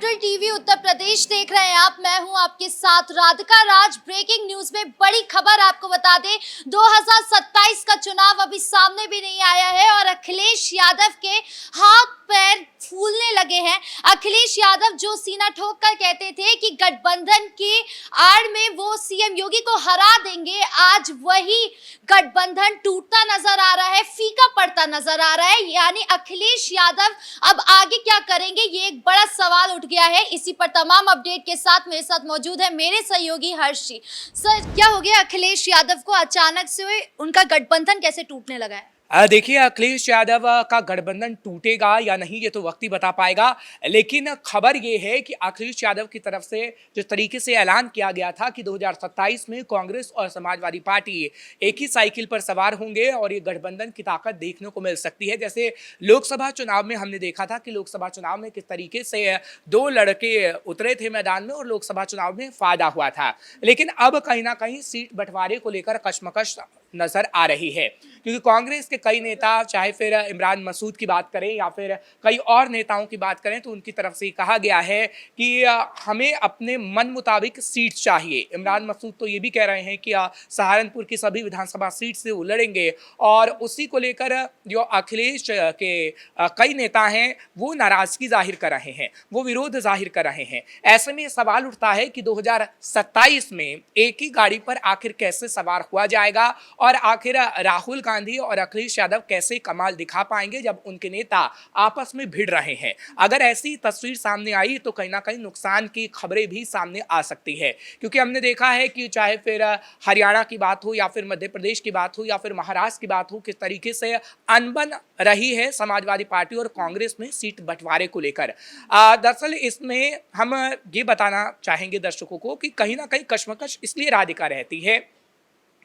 Capital TV Uttar Pradesh देख रहे हैं आप। मैं हूं आपके साथ राधिका राज। ब्रेकिंग न्यूज में बड़ी खबर आपको बता दें, 2027 का चुनाव अभी सामने भी नहीं आया है और अखिलेश यादव के हाथ पैर फूलने लगे हैं। अखिलेश यादव जो सीना ठोक कर कहते थे कि गठबंधन की आड़ में वो सीएम योगी को हरा देंगे, आज वही गठबंधन टूटता नजर आ रहा है, फीका पड़ता नजर आ रहा है। यानी अखिलेश यादव अब आगे क्या करेंगे, ये एक बड़ा सवाल उठ गया है। इसी पर तमाम अपडेट के साथ मेरे साथ मौजूद है मेरे सहयोगी हर्ष जी। सर, क्या हो गया अखिलेश यादव को, अचानक से उनका गठबंधन कैसे टूटने लगा है? देखिए, अखिलेश यादव का गठबंधन टूटेगा या नहीं ये तो वक्त ही बता पाएगा, लेकिन खबर ये है कि अखिलेश यादव की तरफ से जिस तरीके से ऐलान किया गया था कि 2027 में कांग्रेस और समाजवादी पार्टी एक ही साइकिल पर सवार होंगे और ये गठबंधन की ताकत देखने को मिल सकती है। जैसे लोकसभा चुनाव में हमने देखा था कि लोकसभा चुनाव में किस तरीके से दो लड़के उतरे थे मैदान में और लोकसभा चुनाव में फायदा हुआ था, लेकिन अब कहीं ना कहीं सीट बंटवारे को लेकर कशमकश नजर आ रही है, क्योंकि कांग्रेस के कई नेता, चाहे फिर इमरान मसूद की बात करें या फिर कई और नेताओं की बात करें, तो उनकी तरफ से कहा गया है कि हमें अपने मन मुताबिक सीट चाहिए। इमरान मसूद तो ये भी कह रहे हैं कि सहारनपुर की सभी विधानसभा सीट से वो लड़ेंगे और उसी को लेकर जो अखिलेश के कई नेता हैं वो नाराजगी जाहिर कर रहे हैं, वो विरोध जाहिर कर रहे हैं। ऐसे में सवाल उठता है कि 2027 में एक ही गाड़ी पर आखिर कैसे सवार हुआ जाएगा और आखिर राहुल गांधी और अखिलेश यादव कैसे कमाल दिखा पाएंगे जब उनके नेता आपस में भिड़ रहे हैं। अगर ऐसी तस्वीर सामने आई तो कहीं ना कहीं नुकसान की खबरें भी सामने आ सकती है, क्योंकि हमने देखा है कि चाहे फिर हरियाणा की बात हो या फिर मध्य प्रदेश की बात हो या फिर महाराष्ट्र की बात हो, किस तरीके से अनबन रही है समाजवादी पार्टी और कांग्रेस में सीट बंटवारे को लेकर। दरअसल इसमें हम ये बताना चाहेंगे दर्शकों को कि कहीं ना कहीं कशमकश इसलिए राधिका रहती है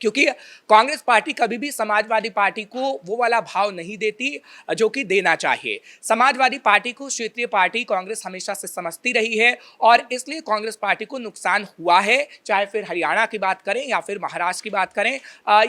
क्योंकि कांग्रेस पार्टी कभी भी समाजवादी पार्टी को वो वाला भाव नहीं देती जो कि देना चाहिए। समाजवादी पार्टी को क्षेत्रीय पार्टी कांग्रेस हमेशा से समझती रही है और इसलिए कांग्रेस पार्टी को नुकसान हुआ है, चाहे फिर हरियाणा की बात करें या फिर महाराष्ट्र की बात करें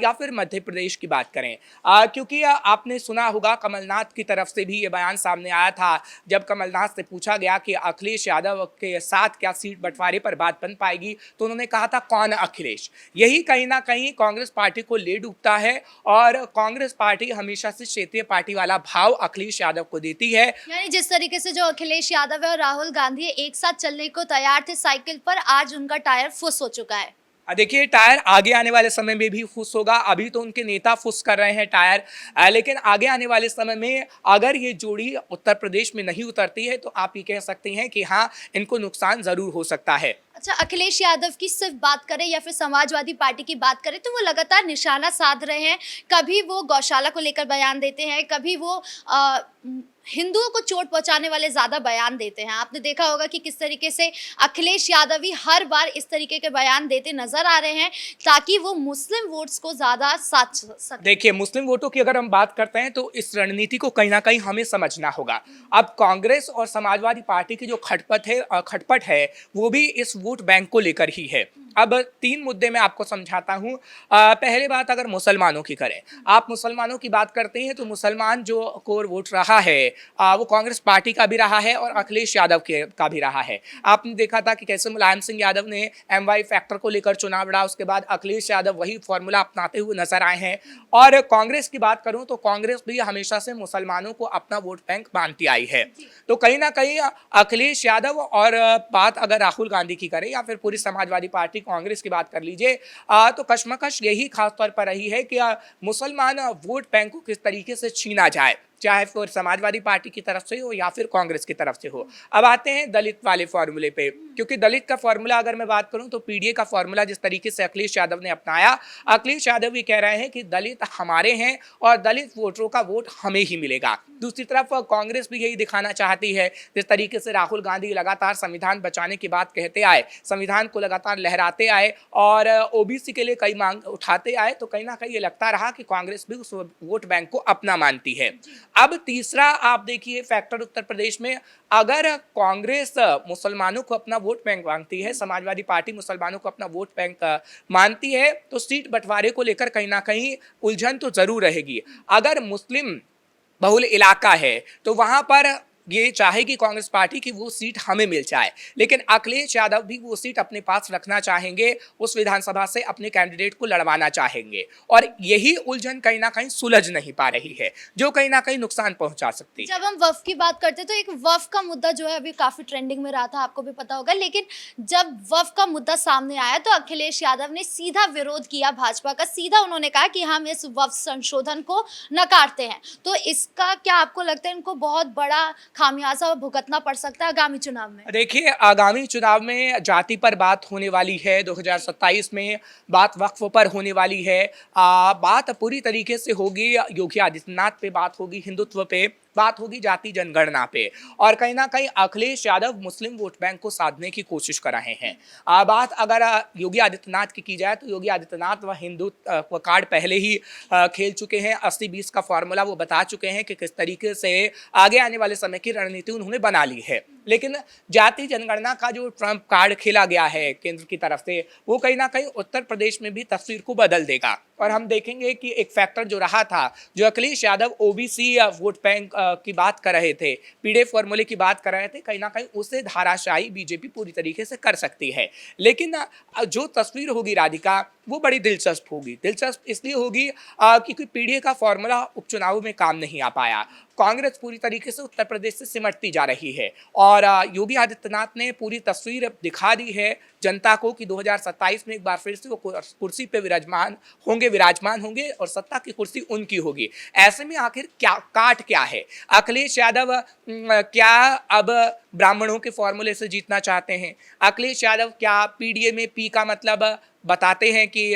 या फिर मध्य प्रदेश की बात करें। क्योंकि आपने सुना होगा कमलनाथ की तरफ से भी ये बयान सामने आया था, जब कमलनाथ से पूछा गया कि अखिलेश यादव के साथ क्या सीट बंटवारे पर बात बन पाएगी, तो उन्होंने कहा था कौन अखिलेश। यही कहीं ना कहीं कांग्रेस पार्टी को ले डूबता है और कांग्रेस पार्टी हमेशा से क्षेत्रीय पार्टी वाला भाव अखिलेश यादव को देती है। यानी जिस तरीके से जो अखिलेश यादव है और राहुल गांधी एक साथ चलने को तैयार थे साइकिल पर, आज उनका टायर फुस हो चुका है। देखिए, टायर आगे आने वाले समय में भी फुस होगा। अभी तो उनके नेता फुस कर रहे हैं टायर, लेकिन आगे आने वाले समय में अगर ये जोड़ी उत्तर प्रदेश में नहीं उतरती है तो आप ये कह सकते हैं कि हाँ, इनको नुकसान जरूर हो सकता है। अच्छा, अखिलेश यादव की सिर्फ बात करें या फिर समाजवादी पार्टी की बात करें तो वो लगातार निशाना साध रहे हैं। कभी वो गौशाला को लेकर बयान देते हैं, कभी वो हिंदुओं को चोट पहुंचाने वाले ज्यादा बयान देते हैं। आपने देखा होगा कि किस तरीके से अखिलेश यादव ही हर बार इस तरीके के बयान देते नजर आ रहे हैं ताकि वो मुस्लिम वोट्स को ज्यादा साथ सके। देखिए, मुस्लिम वोटों की अगर हम बात करते हैं तो इस रणनीति को कहीं ना कहीं हमें समझना होगा। अब कांग्रेस और समाजवादी पार्टी की जो खटपट है वो भी इस वोट बैंक को लेकर ही है। अब तीन मुद्दे मैं आपको समझाता हूं। पहले बात अगर मुसलमानों की करें, आप मुसलमानों की बात करते हैं तो मुसलमान जो कोर वोट रहा है वो कांग्रेस पार्टी का भी रहा है और अखिलेश यादव का भी रहा है। आपने देखा था कि कैसे मुलायम सिंह यादव ने MY फैक्टर को लेकर चुनाव लड़ा, उसके बाद अखिलेश यादव वही फॉर्मूला अपनाते हुए नजर आए हैं। और कांग्रेस की बात करूं तो कांग्रेस भी हमेशा से मुसलमानों को अपना वोट बैंक मानती आई है। तो कहीं ना कहीं अखिलेश यादव और बात अगर राहुल गांधी की करें या फिर पूरी समाजवादी पार्टी कांग्रेस की बात कर लीजिए, तो कशमकश यही खास तौर पर रही है कि मुसलमान वोट बैंक को किस तरीके से छीना जाए, चाहे फिर समाजवादी पार्टी की तरफ से हो या फिर कांग्रेस की तरफ से हो। अब आते हैं दलित वाले फॉर्मूले पे, क्योंकि दलित का फॉर्मूला अगर मैं बात करूं तो PDA का फॉर्मूला जिस तरीके से अखिलेश यादव ने अपनाया, अखिलेश यादव भी कह रहे हैं कि दलित हमारे हैं और दलित वोटरों का वोट हमें ही मिलेगा। दूसरी तरफ कांग्रेस भी यही दिखाना चाहती है, जिस तरीके से राहुल गांधी लगातार संविधान बचाने की बात कहते आए, संविधान को लगातार लहराते आए और OBC के लिए कई मांग उठाते आए, तो कहीं ना कहीं ये लगता रहा कि कांग्रेस भी उस वोट बैंक को अपना मानती है। अब तीसरा आप देखिए फैक्टर उत्तर प्रदेश में, अगर कांग्रेस मुसलमानों को अपना वोट बैंक मानती है, समाजवादी पार्टी मुसलमानों को अपना वोट बैंक मानती है, तो सीट बंटवारे को लेकर कहीं ना कहीं उलझन तो जरूर रहेगी। अगर मुस्लिम बहुल इलाका है तो वहां पर ये चाहेगी कांग्रेस पार्टी की वो सीट हमें मिल जाए, लेकिन अखिलेश यादव भी वो सीट अपने पास रखना चाहेंगे, उस विधानसभा से अपने कैंडिडेट को लड़वाना चाहेंगे और यही उलझन कहीं ना कहीं सुलझ नहीं पा रही है, जो कहीं ना कहीं नुकसान पहुंचा सकती है। जब हम वफ़ की बात करते हैं तो एक वफ़ का मुद्दा जो है अभी काफ़ी ट्रेंडिंग में रहा था, आपको भी पता होगा। लेकिन जब वफ़ का मुद्दा सामने आया तो अखिलेश यादव ने सीधा विरोध किया भाजपा का। सीधा उन्होंने कहा कि हम इस वफ़ संशोधन को नकारते हैं। तो इसका क्या आपको लगता है इनको बहुत बड़ा खामियाजा भुगतना पड़ सकता है आगामी चुनाव में? देखिए, आगामी चुनाव में जाति पर बात होने वाली है, 2027 में बात वक्फ पर होने वाली है, बात पूरी तरीके से होगी योगी आदित्यनाथ पे, बात होगी हिंदुत्व पे, बात होगी जाति जनगणना पे, और कहीं ना कहीं अखिलेश यादव मुस्लिम वोट बैंक को साधने की कोशिश कर रहे हैं। बात अगर योगी आदित्यनाथ की जाए तो योगी आदित्यनाथ वह हिंदुत्व कार्ड पहले ही खेल चुके हैं, 80-20 का फॉर्मूला वो बता चुके हैं कि किस तरीके से आगे आने वाले समय की रणनीति उन्होंने बना ली है। लेकिन जाति जनगणना का जो ट्रम्प कार्ड खेला गया है केंद्र की तरफ से, वो कहीं ना कहीं उत्तर प्रदेश में भी तस्वीर को बदल देगा और हम देखेंगे कि एक फैक्टर जो रहा था, जो Akhilesh Yadav OBC vote bank की बात कर रहे थे, पीडे फॉर्मूले की बात कर रहे थे, कहीं ना कहीं उसे धाराशाही बीजेपी पूरी तरीके से कर सकती है। लेकिन जो तस्वीर होगी राधिका, वो बड़ी दिलचस्प होगी। दिलचस्प इसलिए होगी क्योंकि पीडीए का फॉर्मूला उपचुनाव में काम नहीं आ पाया। कांग्रेस पूरी तरीके से उत्तर प्रदेश से सिमटती जा रही है और योगी आदित्यनाथ ने पूरी तस्वीर दिखा दी है जनता को कि 2027 में एक बार फिर से वो कुर्सी पे विराजमान होंगे और सत्ता की कुर्सी उनकी होगी। ऐसे में आखिर क्या है? अखिलेश यादव क्या अब ब्राह्मणों के फॉर्मूले से जीतना चाहते हैं? अखिलेश यादव क्या पीडीए में पी का मतलब बताते हैं कि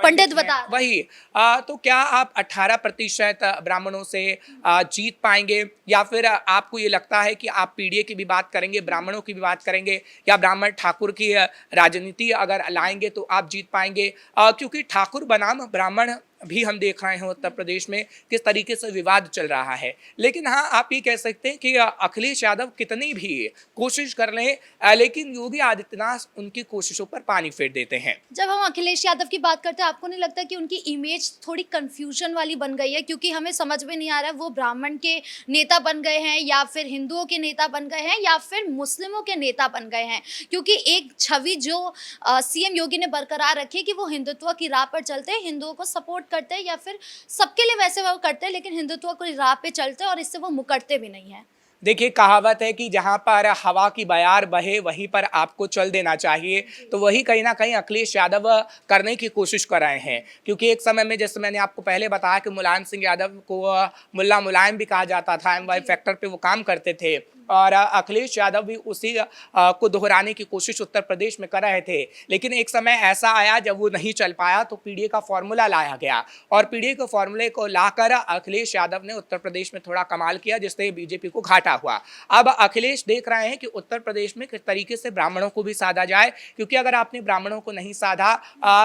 पंडित बता वही तो क्या आप 18% ब्राह्मणों से जीत पाएंगे, या फिर आपको ये लगता है कि आप पीडीए की भी बात करेंगे, ब्राह्मणों की भी बात करेंगे, या ब्राह्मण ठाकुर की राजनीति अगर लाएंगे तो आप जीत पाएंगे? क्योंकि ठाकुर बनाम ब्राह्मण भी हम देख रहे हैं उत्तर प्रदेश में किस तरीके से विवाद चल रहा है। लेकिन हाँ, आप ये कह सकते हैं कि अखिलेश यादव कितनी भी कोशिश कर लें, लेकिन योगी आदित्यनाथ उनकी कोशिशों पर पानी फेर देते हैं। जब हम अखिलेश यादव की बात करते हैं, आपको नहीं लगता कि उनकी इमेज थोड़ी कंफ्यूजन वाली बन गई है? क्योंकि हमें समझ में नहीं आ रहा है वो ब्राह्मण के नेता बन गए हैं या फिर हिंदुओं के नेता बन गए हैं या फिर मुस्लिमों के नेता बन गए हैं। क्योंकि एक छवि जो सीएम योगी ने बरकरार रखी है कि वो हिंदुत्व की राह पर चलते हैं, हिंदुओं को सपोर्ट करते हैं, या फिर सबके लिए वैसे वो करते हैं लेकिन हिंदुत्व की राह पे चलते हैं और इससे वो मुकरते भी नहीं है। देखिए, कहावत है कि जहां पर हवा की बयार बहे वहीं पर आपको चल देना चाहिए, तो वही कहीं ना कहीं अखिलेश यादव करने की कोशिश कर रहे हैं। क्योंकि एक समय में, जैसे मैंने आपको पहले बताया कि मुलायम सिंह यादव को मुल्ला मुलायम भी कहा जाता था, एमवाई फैक्टर पे वो काम करते थे, और अखिलेश यादव भी उसी को दोहराने की कोशिश उत्तर प्रदेश में कर रहे थे। लेकिन एक समय ऐसा आया जब वो नहीं चल पाया तो पीडीए का फॉर्मूला लाया गया, और पीडीए के फॉर्मूले को लाकर अखिलेश यादव ने उत्तर प्रदेश में थोड़ा कमाल किया, जिससे बीजेपी को घाटा हुआ। अब अखिलेश देख रहे हैं कि उत्तर प्रदेश में किस तरीके से ब्राह्मणों को भी साधा जाए, क्योंकि अगर आपने ब्राह्मणों को नहीं साधा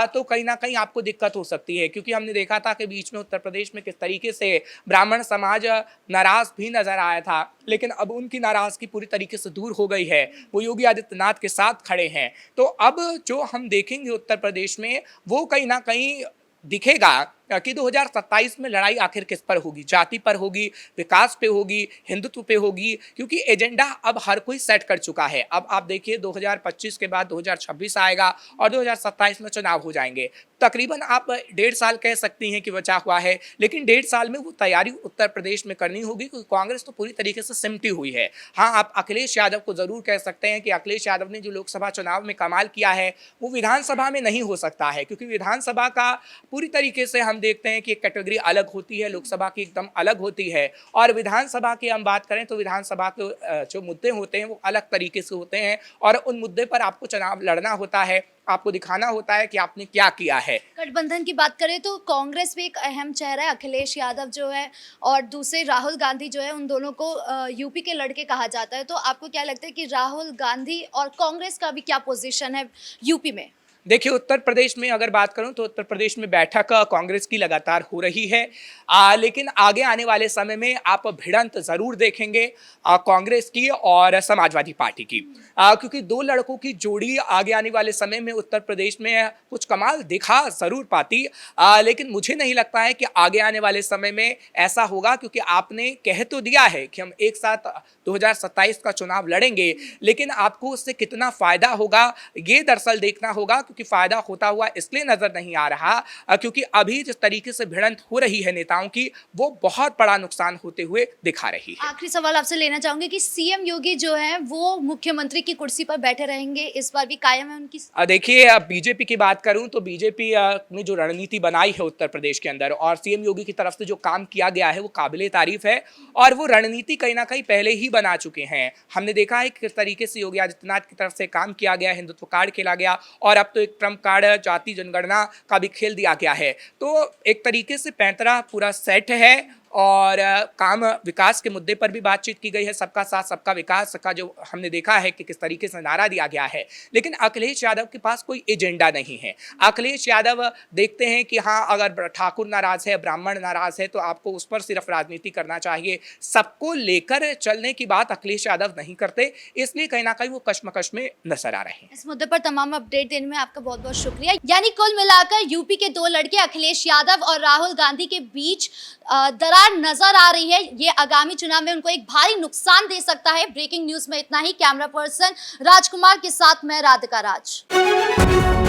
तो कहीं ना कहीं आपको दिक्कत हो सकती है। क्योंकि हमने देखा था कि बीच में उत्तर प्रदेश में किस तरीके से ब्राह्मण समाज नाराज भी नजर आया था, लेकिन अब उनकी नाराजगी पूरी तरीके से दूर हो गई है, वो योगी आदित्यनाथ के साथ खड़े हैं। तो अब जो हम देखेंगे उत्तर प्रदेश में, वो कहीं ना कहीं दिखेगा कि 2027 में लड़ाई आखिर किस पर होगी? जाति पर होगी, विकास पे होगी, हिंदुत्व पे होगी? क्योंकि एजेंडा अब हर कोई सेट कर चुका है। अब आप देखिए 2025 के बाद 2026 आएगा और 2027 में चुनाव हो जाएंगे। तकरीबन आप 1.5 साल कह सकती हैं कि बचा हुआ है, लेकिन 1.5 साल में वो तैयारी उत्तर प्रदेश में करनी होगी, क्योंकि कांग्रेस तो पूरी तरीके से सिमटी हुई है। हाँ, आप अखिलेश यादव को जरूर कह सकते हैं कि अखिलेश यादव ने जो लोकसभा चुनाव में कमाल किया है वो विधानसभा में नहीं हो सकता है, क्योंकि विधानसभा का पूरी तरीके से हम देखते हैं कि एक कैटेगरी अलग होती है, लोकसभा की एकदम अलग होती है। और विधानसभा की हम बात करें तो विधानसभा के जो मुद्दे होते हैं वो अलग तरीके से होते हैं, और उन मुद्दे पर आपको चुनाव लड़ना होता है, आपको दिखाना होता है कि आपने क्या किया है। गठबंधन की बात करें तो कांग्रेस भी एक अहम चेहरा है, अखिलेश यादव जो है और दूसरे राहुल गांधी जो है, उन दोनों को यूपी के लड़के कहा जाता है। तो आपको क्या लगता है कि राहुल गांधी और कांग्रेस का भी क्या पोजीशन है यूपी में? देखिए, उत्तर प्रदेश में अगर बात करूं तो उत्तर प्रदेश में बैठक कांग्रेस की लगातार हो रही है, लेकिन आगे आने वाले समय में आप भिड़ंत जरूर देखेंगे कांग्रेस की और समाजवादी पार्टी की, क्योंकि दो लड़कों की जोड़ी आगे आने वाले समय में उत्तर प्रदेश में कुछ कमाल दिखा जरूर पाती, लेकिन मुझे नहीं लगता है कि आगे आने वाले समय में ऐसा होगा, क्योंकि आपने कह तो दिया है कि हम एक साथ 2027 का चुनाव लड़ेंगे, लेकिन आपको उससे कितना फायदा होगा ये दरअसल देखना होगा, क्योंकि फायदा होता हुआ इसलिए नजर नहीं आ रहा क्योंकि अभी जिस तरीके से भिड़ंत हो रही है नेताओं की, वो बहुत बड़ा नुकसान होते हुए दिखा रही है। आखिरी सवाल आपसे लेना चाहूंगी कि सीएम योगी जो है वो मुख्यमंत्री की कुर्सी पर बैठे रहेंगे, इस बार भी कायम है उनकी? देखिए, बीजेपी की बात करूं तो बीजेपी ने जो रणनीति बनाई है उत्तर प्रदेश के अंदर और सीएम योगी की तरफ से जो काम किया गया है वो काबिले तारीफ है, और वो रणनीति कहीं ना कहीं पहले ही बना चुके हैं। हमने देखा है किस तरीके से योगी आदित्यनाथ की तरफ से काम किया गया, हिंदुत्व कार्ड खेला गया, और अब तो एक ट्रम्प कार्ड जाति जनगणना का भी खेल दिया गया है। तो एक तरीके से पैंतरा पूरा सेट है, और काम विकास के मुद्दे पर भी बातचीत की गई है, सबका साथ सबका विकास का जो हमने देखा है कि किस तरीके से नारा दिया गया है। लेकिन अखिलेश यादव के पास कोई एजेंडा नहीं है। अखिलेश यादव देखते हैं कि हाँ, अगर ठाकुर नाराज है, ब्राह्मण नाराज है, तो आपको उस पर सिर्फ राजनीति करना चाहिए, सबको लेकर चलने की बात अखिलेश यादव नहीं करते, इसलिए कहीं ना कहीं वो कश्मकश में नजर आ रहे हैं। इस मुद्दे पर तमाम अपडेट देने में आपका बहुत बहुत शुक्रिया। यानी कुल मिलाकर यूपी के दो लड़के अखिलेश यादव और राहुल गांधी के बीच दरार नजर आ रही है। ये आगामी चुनाव में उनको एक भारी नुकसान दे सकता है। ब्रेकिंग न्यूज में इतना ही। कैमरा पर्सन राजकुमार के साथ मैं राधिका राज।